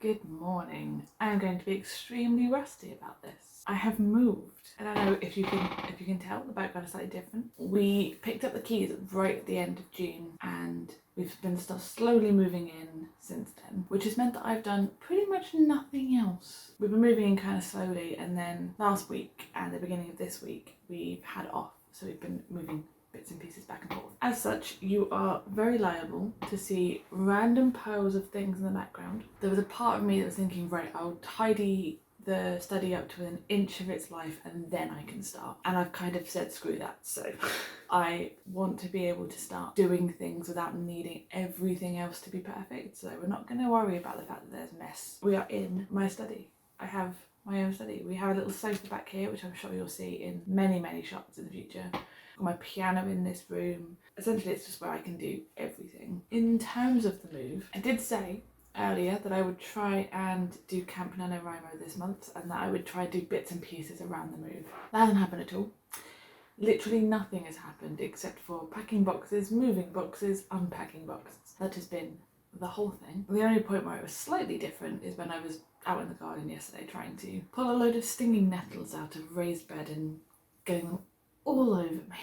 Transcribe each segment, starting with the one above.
Good morning. I'm going to be extremely rusty about this. I have moved, and I don't know if you can tell, the background is slightly different. We picked up the keys right at the end of June, and we've been slowly moving in since then, which has meant that I've done pretty much nothing else. We've been moving in kind of slowly, and then last week and the beginning of this week we've had off, so we've been moving bits and pieces back and forth. As such, you are very liable to see random piles of things in the background. There was a part of me that was thinking, right, I'll tidy the study up to an inch of its life and then I can start. And I've kind of said screw that. So I want to be able to start doing things without needing everything else to be perfect. So we're not going to worry about the fact that there's mess. We are in my study. I have my own study. We have a little sofa back here, which I'm sure you'll see in many shots in the future. My piano in this room. Essentially, it's just where I can do everything. In terms of the move, I did say earlier that I would try and do Camp NaNoWriMo this month and that I would try and do bits and pieces around the move. That hasn't happened at all. Literally nothing has happened except for packing boxes, moving boxes, unpacking boxes. That has been the whole thing. The only point where it was slightly different is when I was out in the garden yesterday trying to pull a load of stinging nettles out of raised bed and getting them all over me.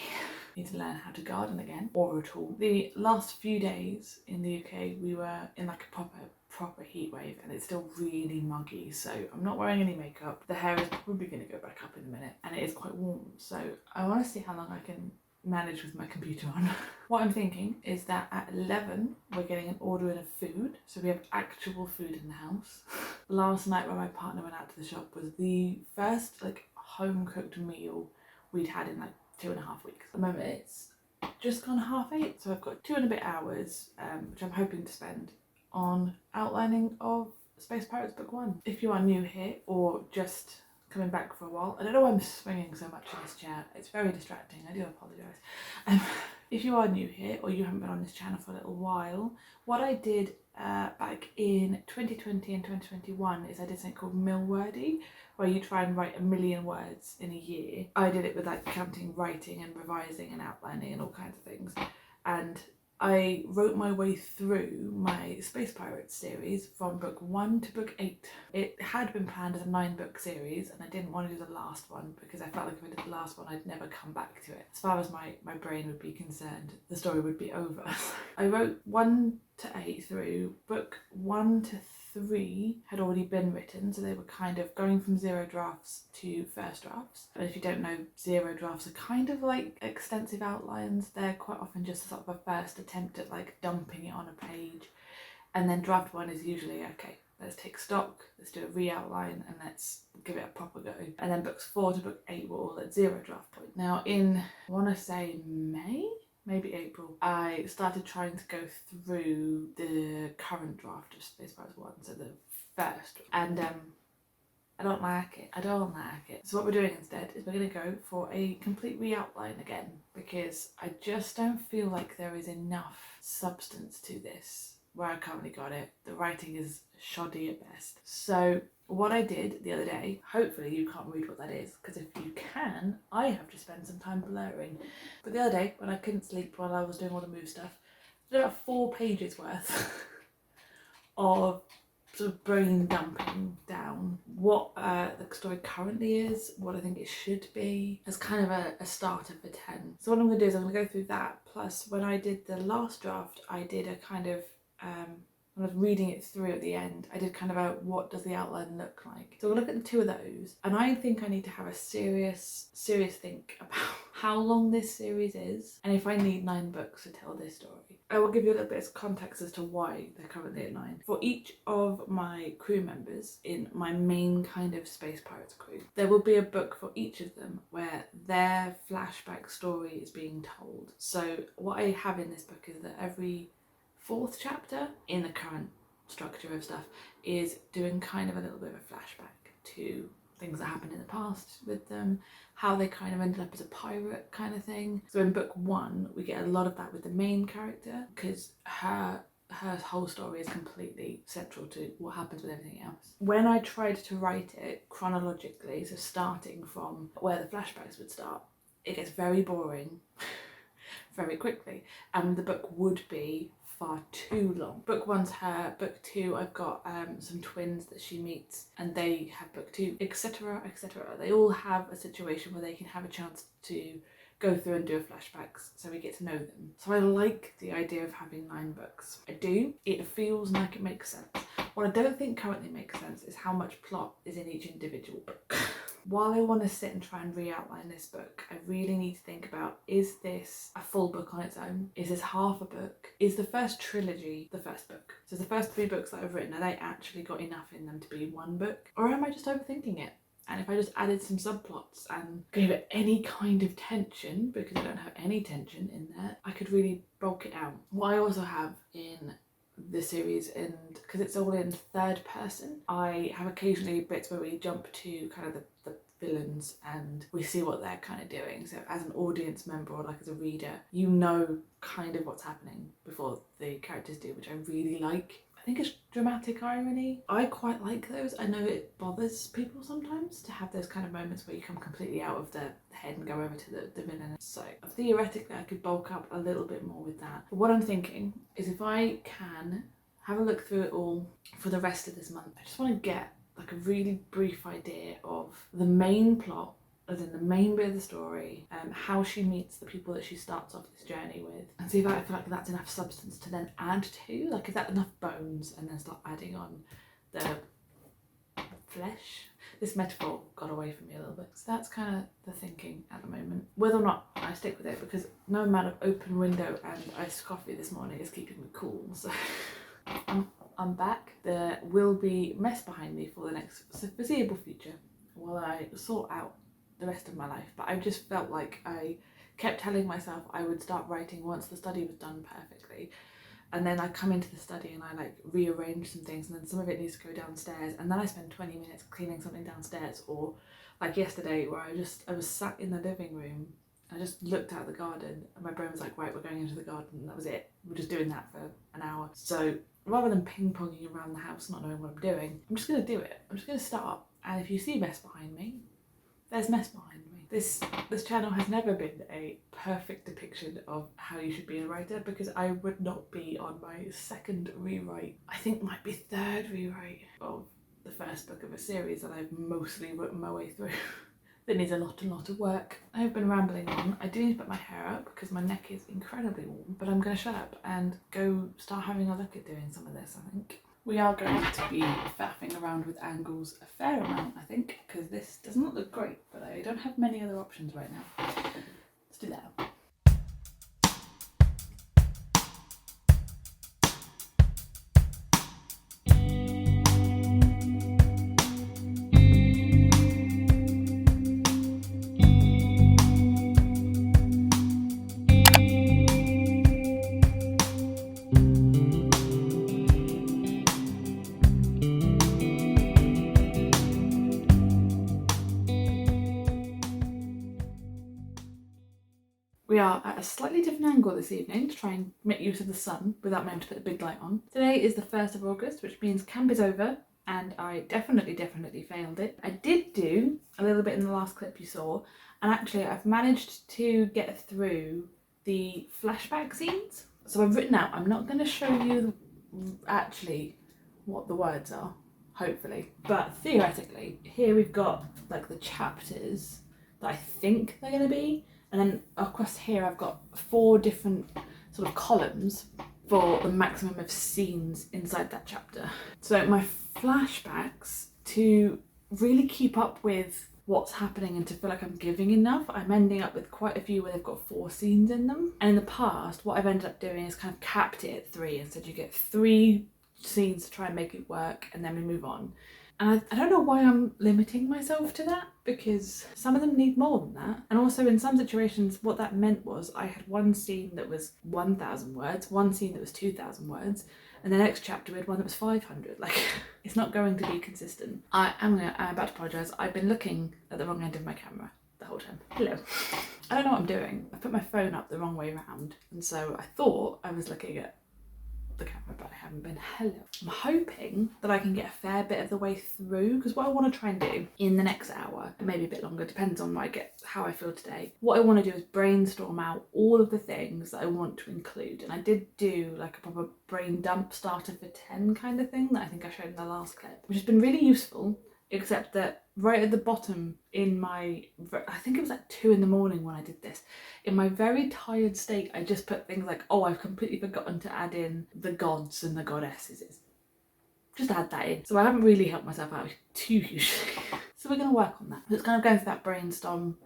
Need to learn how to garden again, or at all. The last few days in the UK we were in like a proper heat wave and it's still really muggy, so I'm not wearing any makeup. The hair is probably going to go back up in a minute and it is quite warm, so I want to see how long I can manage with my computer on. What I'm thinking is that at 11 we're getting an order in of food, so we have actual food in the house. Last night when my partner went out to the shop was the first like home cooked meal we'd had in like 2.5 weeks. At the moment it's just gone 8:30, so I've got 2 and a bit hours, which I'm hoping to spend on outlining of Space Pirates Book 1. If you are new here or just coming back for a while, I don't know why I'm swinging so much in this chair, it's very distracting, I do apologise. If you are new here or you haven't been on this channel for a little while, what I did back in 2020 and 2021 is I did something called Millwordy, where you try and write 1 million words in a year. I did it with like counting, writing and revising and outlining and all kinds of things. And I wrote my way through my Space Pirates series from book 1 to book 8. It had been planned as a 9-book series and I didn't want to do the last one because I felt like if I did the last one I'd never come back to it. As far as my brain would be concerned, the story would be over. I wrote 1 to 8 through. Book 1 to 3 had already been written, so they were kind of going from 0 drafts to first drafts. And if you don't know, 0 drafts are kind of like extensive outlines. They're quite often just sort of a first attempt at like dumping it on a page. And then draft 1 is usually, okay, let's take stock, let's do a re-outline and let's give it a proper go. And then books 4 to book 8 were all at 0 draft point. Now in, I want to say May? Maybe April, I started trying to go through the current draft of Space Pirates 1, so the first, and I don't like it. So what we're doing instead is we're going to go for a complete re-outline again, because I just don't feel like there is enough substance to this where I currently got it. The writing is shoddy at best. So what I did the other day, hopefully you can't read what that is, because if you can, I have to spend some time blurring. But the other day, when I couldn't sleep while I was doing all the move stuff, I did about 4 pages worth of sort of brain dumping down what the story currently is, what I think it should be, as kind of a starter for 10. So what I'm going to do is I'm going to go through that, plus when I did the last draft, I did a kind of when I was reading it through at the end, I did kind of a what does the outline look like. So we'll look at the 2 of those, and I think I need to have a serious think about how long this series is and if I need 9 books to tell this story. I will give you a little bit of context as to why they're currently at 9. For each of my crew members in my main kind of Space Pirates crew, there will be a book for each of them where their flashback story is being told. So what I have in this book is that every 4th chapter in the current structure of stuff is doing kind of a little bit of a flashback to things that happened in the past with them, how they kind of ended up as a pirate kind of thing. So in book 1 we get a lot of that with the main character, because her whole story is completely central to what happens with everything else. When I tried to write it chronologically, so starting from where the flashbacks would start, it gets very boring very quickly, and the book would be far too long. Book 1's her, book 2 I've got some twins that she meets and they have book 2, etc, etc. They all have a situation where they can have a chance to go through and do flashbacks so we get to know them. So I like the idea of having 9 books. I do. It feels like it makes sense. What I don't think currently makes sense is how much plot is in each individual book. While I want to sit and try and re-outline this book, I really need to think about, is this a full book on its own? Is this half a book? Is the first trilogy the first book? So the first 3 books that I've written, are they actually got enough in them to be one book? Or am I just overthinking it? And if I just added some subplots and gave it any kind of tension, because I don't have any tension in there, I could really bulk it out. What I also have in the series, and because it's all in third person, I have occasionally bits where we jump to kind of the villains and we see what they're kind of doing. So as an audience member or like as a reader, you know kind of what's happening before the characters do, which I really like. I think it's dramatic irony. I quite like those. I know it bothers people sometimes to have those kind of moments where you come completely out of the head and go over to the villain. So theoretically I could bulk up a little bit more with that. But what I'm thinking is if I can have a look through it all for the rest of this month, I just want to get like a really brief idea of the main plot, as in the main bit of the story, how she meets the people that she starts off this journey with, and see if I feel like that's enough substance to then add to, like is that enough bones, and then start adding on the flesh. This metaphor got away from me a little bit. So that's kind of the thinking at the moment. Whether or not I stick with it, because no amount of open window and iced coffee this morning is keeping me cool, so I'm back. There will be mess behind me for the next foreseeable future while I sort out the rest of my life, but I just felt like I kept telling myself I would start writing once the study was done perfectly, and then I come into the study and I like rearrange some things, and then some of it needs to go downstairs, and then I spend 20 minutes cleaning something downstairs. Or like yesterday where I was sat in the living room, I just looked out the garden and my brain was like, right, we're going into the garden, and that was it. We're just doing that for an hour. So rather than ping-ponging around the house not knowing what I'm doing, I'm just going to do it. I'm just going to start, and if you see mess behind me, there's mess behind me. This channel has never been a perfect depiction of how you should be a writer, because I would not be on my second rewrite, I think might be third rewrite of the first book of a series that I've mostly written my way through. That needs a lot of work. I've been rambling on. I do need to put my hair up because my neck is incredibly warm, but I'm going to shut up and go start having a look at doing some of this, I think. We are going to be faffing around with angles a fair amount, I think, because this does not look great, but I don't have many other options right now. Let's do that. We are at a slightly different angle this evening to try and make use of the sun without having to put the big light on. Today is the 1st of August, which means camp is over, and I definitely failed it. I did do a little bit in the last clip you saw, and actually I've managed to get through the flashback scenes. So I've written out, I'm not going to show you actually what the words are, hopefully, but theoretically, here we've got like the chapters that I think they're going to be. And then across here I've got 4 different sort of columns for the maximum of scenes inside that chapter. So my flashbacks, to really keep up with what's happening and to feel like I'm giving enough, I'm ending up with quite a few where they've got 4 scenes in them. And in the past, what I've ended up doing is kind of capped it at 3. Instead you get 3 scenes to try and make it work, and then we move on. And I don't know why I'm limiting myself to that, because some of them need more than that. And also in some situations what that meant was I had one scene that was 1,000 words, one scene that was 2,000 words, and the next chapter we had one that was 500. Like, it's not going to be consistent. I'm about to apologise. I've been looking at the wrong end of my camera the whole time. Hello. I don't know what I'm doing. I put my phone up the wrong way around, and so I thought I was looking at the camera, but I haven't been. Hello. I'm hoping that I can get a fair bit of the way through, because what I want to try and do in the next hour, and maybe a bit longer, depends on how I feel today. What I want to do is brainstorm out all of the things that I want to include. And I did do like a proper brain dump starter for 10 kind of thing that I think I showed in the last clip, which has been really useful, except that right at the bottom in my, I think it was like 2 in the morning when I did this, in my very tired state, I just put things like, oh, I've completely forgotten to add in the gods and the goddesses. Just add that in. So I haven't really helped myself out too hugely. So we're going to work on that. So it's kind of going through that brainstorm,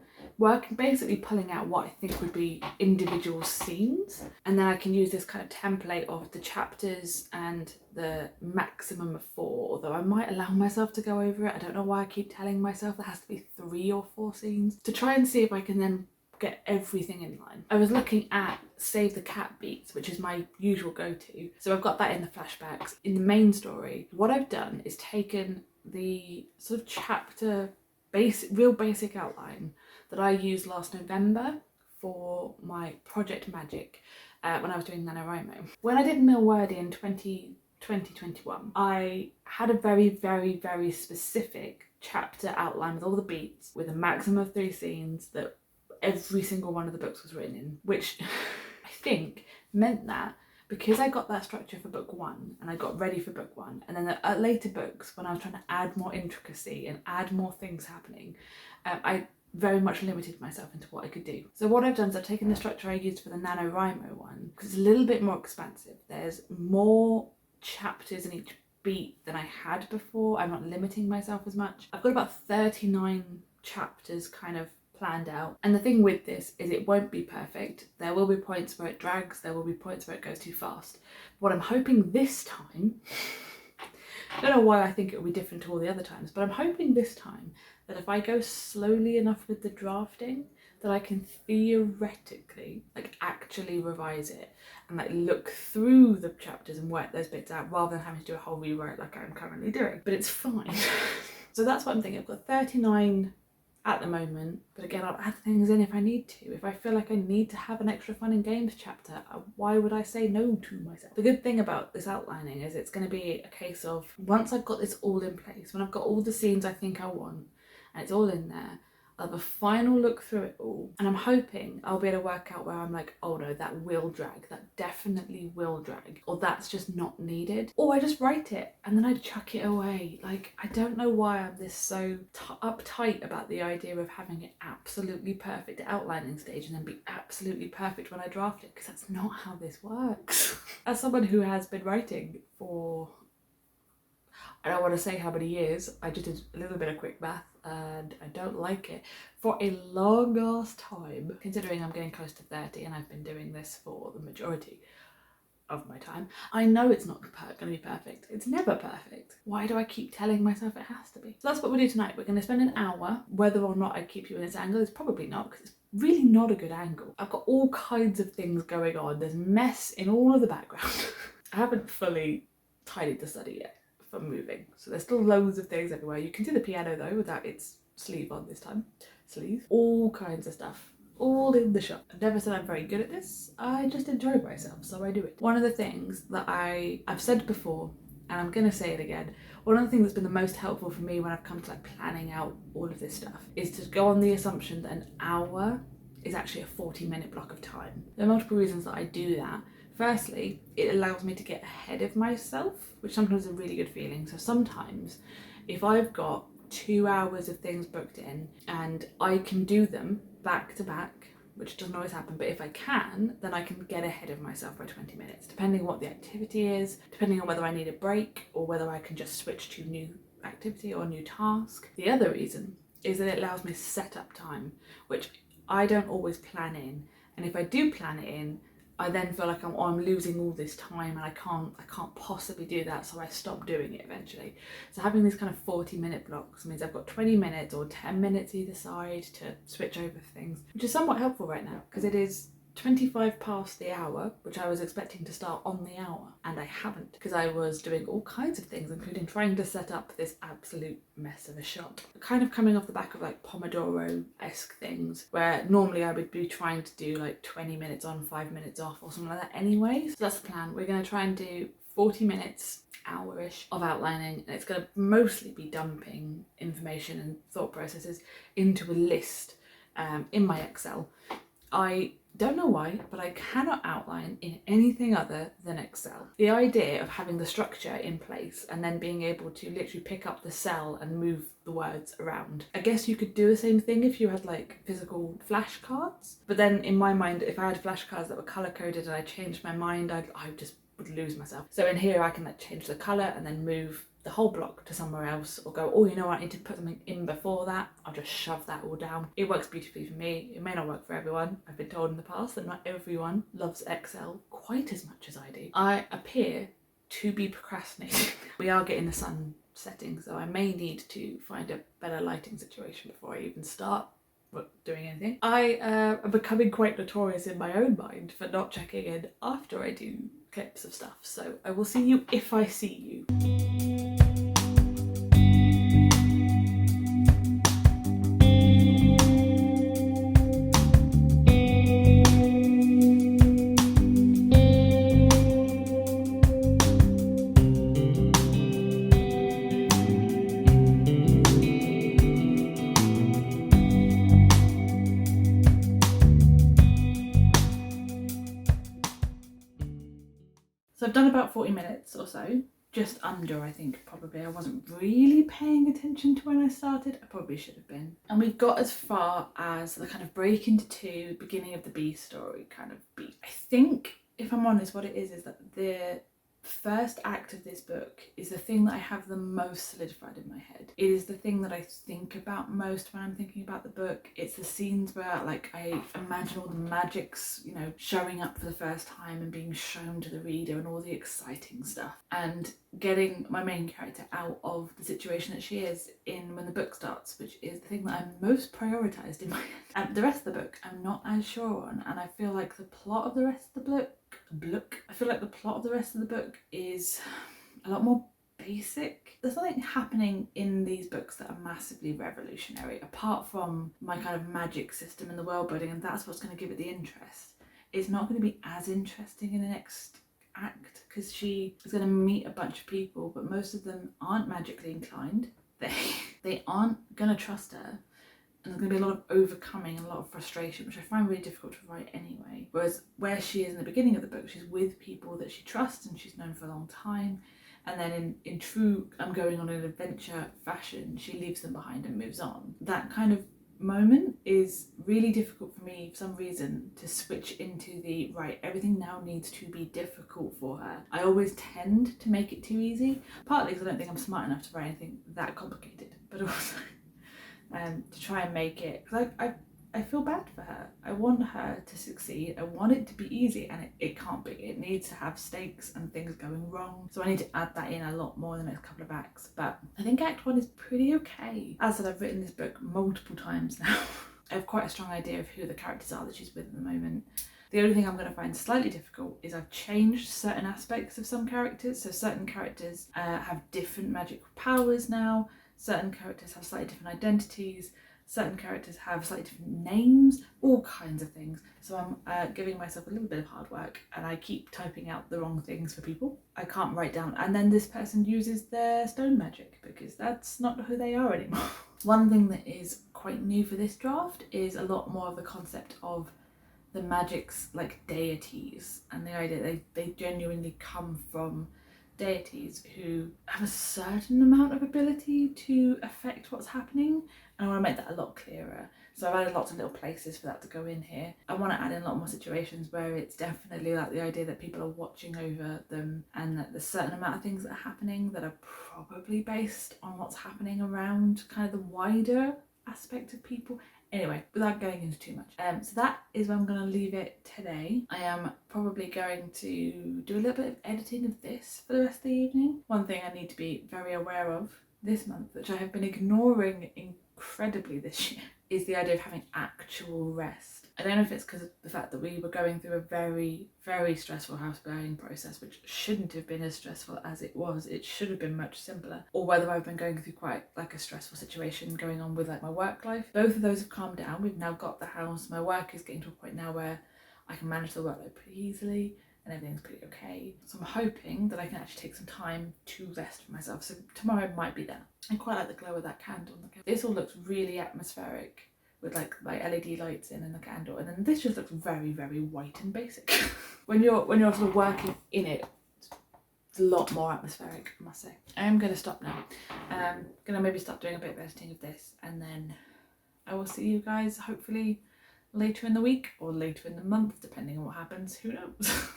basically pulling out what I think would be individual scenes. And then I can use this kind of template of the chapters and the maximum of 4, although I might allow myself to go over it. I don't know why I keep telling myself there has to be 3 or 4 scenes, to try and see if I can then get everything in line. I was looking at Save the Cat beats, which is my usual go-to. So I've got that in the flashbacks. In the main story, what I've done is taken the sort of chapter real basic outline that I used last November for my Project Magic when I was doing NaNoWriMo. When I did Millwordy in 2021, I had a very, very, very specific chapter outline with all the beats, with a maximum of 3 scenes that every single one of the books was written in, which I think meant that because I got that structure for book 1 and I got ready for book 1, and then at later books when I was trying to add more intricacy and add more things happening, I very much limited myself into what I could do. So what I've done is I've taken the structure I used for the NaNoWriMo one, because it's a little bit more expansive. There's more chapters in each beat than I had before. I'm not limiting myself as much. I've got about 39 chapters kind of planned out, and the thing with this is it won't be perfect. There will be points where it drags, there will be points where it goes too fast. What I'm hoping this time, I don't know why I think it will be different to all the other times, but I'm hoping this time that if I go slowly enough with the drafting, that I can theoretically actually revise it and look through the chapters and work those bits out, rather than having to do a whole rewrite like I'm currently doing. But it's fine. So that's what I'm thinking. I've got 39 at the moment, but again, I'll add things in if I need to. If I feel like I need to have an extra fun and games chapter, why would I say no to myself? The good thing about this outlining is it's going to be a case of, once I've got this all in place, when I've got all the scenes I think I want and it's all in there, I'll have a final look through it all, and I'm hoping I'll be able to work out where I'm like, oh no, that will drag, that definitely will drag, or that's just not needed, or I just write it and then I chuck it away. I don't know why I'm this so uptight about the idea of having it absolutely perfect at outlining stage and then be absolutely perfect when I draft it, because that's not how this works. As someone who has been writing for, I don't want to say how many years, I just did a little bit of quick math and I don't like it, for a long ass time, considering I'm getting close to 30 and I've been doing this for the majority of my time, I know it's not going to be perfect. It's never perfect. Why do I keep telling myself it has to be? So that's what we'll do tonight. We're going to spend an hour. Whether or not I keep you in this angle is probably not, because it's really not a good angle. I've got all kinds of things going on. There's mess in all of the background. I haven't fully tidied the study yet for moving, so there's still loads of things everywhere. You can see the piano though without its sleeve on this time. Sleeve? All kinds of stuff. All in the shop. I've never said I'm very good at this. I just enjoy myself, so I do it. One of the things that I've said before, and I'm gonna say it again, one of the things that's been the most helpful for me when I've come to planning out all of this stuff is to go on the assumption that an hour is actually a 40-minute block of time. There are multiple reasons that I do that. Firstly, it allows me to get ahead of myself, which sometimes is a really good feeling. So sometimes if I've got 2 hours of things booked in and I can do them back to back, which doesn't always happen, but if I can, then I can get ahead of myself by 20 minutes, depending on what the activity is, depending on whether I need a break or whether I can just switch to new activity or new task. The other reason is that it allows me to set up time, which I don't always plan in. And if I do plan it in, I then feel like I'm losing all this time and I can't possibly do that, so I stop doing it eventually. So having these kind of 40-minute blocks means I've got 20 minutes or 10 minutes either side to switch over things, which is somewhat helpful right now because it is 25 past the hour, which I was expecting to start on the hour, and I haven't, because I was doing all kinds of things, including trying to set up this absolute mess of a shop. Kind of coming off the back of like Pomodoro-esque things, where normally I would be trying to do like 20 minutes on, 5 minutes off, or something like that anyway. So that's the plan. We're going to try and do 40 minutes, hour-ish of outlining, and it's going to mostly be dumping information and thought processes into a list in my Excel. I don't know why, but I cannot outline in anything other than Excel. The idea of having the structure in place and then being able to literally pick up the cell and move the words around. I guess you could do the same thing if you had like physical flashcards, but then in my mind, if I had flashcards that were color coded and I changed my mind, I just would lose myself. So in here I can like change the color and then move the whole block to somewhere else, or go, oh, you know what, I need to put something in before that. I'll just shove that all down. It works beautifully for me. It may not work for everyone. I've been told in the past that not everyone loves Excel quite as much as I do. I appear to be procrastinating. We are getting the sun setting, so I may need to find a better lighting situation before I even start doing anything. I am becoming quite notorious in my own mind for not checking in after I do clips of stuff, so I will see you if I see you. So I've done about 40 minutes or so, just under, I think, probably. I wasn't really paying attention to when I started. I probably should have been. And we got as far as the kind of break into two, beginning of the B story kind of beat. I think, if I'm honest, what it is that the first act of this book is the thing that I have the most solidified in my head. It is the thing that I think about most when I'm thinking about the book. It's the scenes where like I imagine all the magics, you know, showing up for the first time and being shown to the reader and all the exciting stuff, and getting my main character out of the situation that she is in when the book starts, which is the thing that I'm most prioritised in my head. And the rest of the book I'm not as sure on, and I feel like the plot of the rest of the book is a lot more basic. There's nothing happening in these books that are massively revolutionary, apart from my kind of magic system and the world building, and that's what's going to give it the interest. It's not going to be as interesting in the next act, because she is going to meet a bunch of people, but most of them aren't magically inclined. They aren't going to trust her. And there's going to be a lot of overcoming and a lot of frustration, which I find really difficult to write anyway. Whereas where she is in the beginning of the book, she's with people that she trusts and she's known for a long time. And then in true I'm going on an adventure fashion, she leaves them behind and moves on. That kind of moment is really difficult for me for some reason to switch into the right, everything now needs to be difficult for her. I always tend to make it too easy, partly because I don't think I'm smart enough to write anything that complicated, but also to try and make it, because I feel bad for her. I want her to succeed. I want it to be easy, and it can't be. It needs to have stakes and things going wrong. So I need to add that in a lot more in the next couple of acts. But I think Act 1 is pretty okay. As I said, I've written this book multiple times now. I have quite a strong idea of who the characters are that she's with at the moment. The only thing I'm going to find slightly difficult is I've changed certain aspects of some characters. So certain characters have different magic powers now. Certain characters have slightly different identities. Certain characters have slightly different names, all kinds of things. So I'm giving myself a little bit of hard work, and I keep typing out the wrong things for people. I can't write down, and then this person uses their stone magic, because that's not who they are anymore. One thing that is quite new for this draft is a lot more of the concept of the magics like deities, and the idea that they genuinely come from deities who have a certain amount of ability to affect what's happening, and I want to make that a lot clearer. So I've added lots of little places for that to go in here. I want to add in a lot more situations where it's definitely like the idea that people are watching over them, and that there's a certain amount of things that are happening that are probably based on what's happening around kind of the wider aspect of people. Anyway, without going into too much, so that is where I'm going to leave it today. I am probably going to do a little bit of editing of this for the rest of the evening. One thing I need to be very aware of this month, which I have been ignoring incredibly this year is the idea of having actual rest. I don't know if it's because of the fact that we were going through a very, very stressful house buying process, which shouldn't have been as stressful as it was. It should have been much simpler. Or whether I've been going through quite like a stressful situation going on with like my work life. Both of those have calmed down. We've now got the house. My work is getting to a point now where I can manage the workload pretty easily and everything's pretty okay. So I'm hoping that I can actually take some time to rest for myself. So tomorrow might be that. I quite like the glow of that candle. This all looks really atmospheric with like my LED lights in and the candle, and then this just looks very, very white and basic. when you're sort of working in it, it's a lot more atmospheric, I must say. I'm gonna stop now. Gonna maybe start doing a bit of editing of this, and then I will see you guys hopefully later in the week or later in the month, depending on what happens. Who knows?